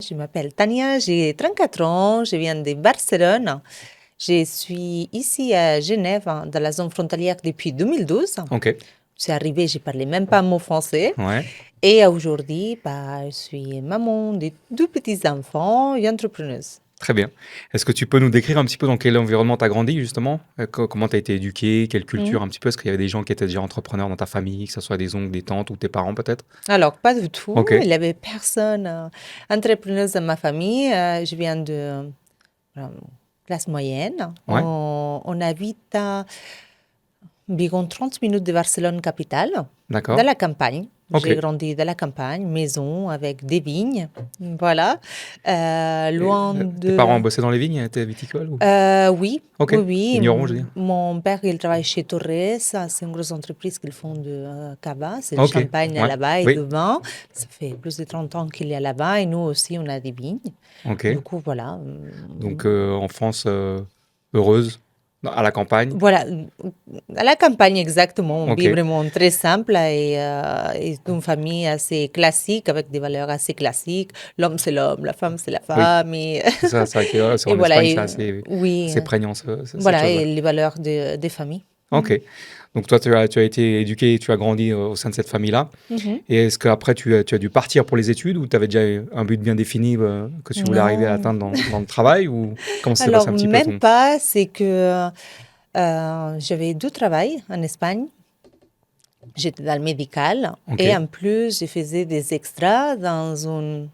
je m'appelle Tania, j'ai 34 ans, je viens de Barcelone. Je suis ici à Genève, dans la zone frontalière depuis 2012. Ok. Je suis arrivée, je parlais même pas un mot français. Ouais. Et aujourd'hui, je suis maman de deux petits-enfants et entrepreneuse. Très bien. Est-ce que tu peux nous décrire un petit peu dans quel environnement tu as grandi, justement? Comment tu as été éduqué? Quelle culture, Mhm. un petit peu? Est-ce qu'il y avait des gens qui étaient déjà entrepreneurs dans ta famille, que ce soit des oncles, des tantes ou tes parents, peut-être? Alors, pas du tout. Ok. Il n'y avait personne entrepreneuse dans ma famille. Je viens de classe moyenne. Ouais. On habite à environ 30 minutes de Barcelone capitale, dans D'accord. la campagne. Ok. J'ai grandi dans la campagne, maison avec des vignes, voilà, Et, loin tes parents de... bossaient dans les vignes? Étaient viticoles ou... Oui, Ok. oui, oui. Vignerons, je veux dire. Mon père, il travaille chez Torres. C'est une grosse entreprise qu'ils font de cava. C'est le Ok. champagne Ouais. là-bas et Oui. de vin. Ça fait plus de 30 ans qu'il est là-bas et nous aussi, on a des vignes. Ok. Du coup, voilà. Donc, enfance heureuse, à la campagne. Voilà, à la campagne exactement, on Ok. vit vraiment très simple et une famille assez classique avec des valeurs assez classiques. L'homme c'est l'homme, la femme c'est la Oui. femme et, C'est ça, c'est vrai que et en voilà, Espagne, c'est assez, oui, assez prégnant, cette voilà, chose-là. et les valeurs des familles. Ok. Donc, toi, tu as été éduqué, tu as grandi au sein de cette famille-là. Mhm. Et est-ce qu'après, tu as dû partir pour les études ou tu avais déjà un but bien défini que tu voulais arriver à Non, atteindre dans le travail ou comment ça s'est passé alors un petit peu même ton... pas, c'est que j'avais deux travails en Espagne. J'étais dans le médical Ok. et en plus, je faisais des extras dans une.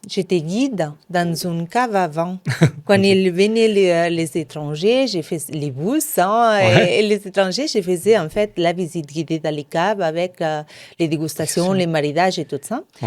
J'étais guide dans une cave à vin. Quand Ok. ils venaient les étrangers, j'ai fait les bus, hein, Ouais. et les étrangers, je faisais en fait la visite guidée dans les caves avec les C'est dégustations, sûr. les maridages et tout ça.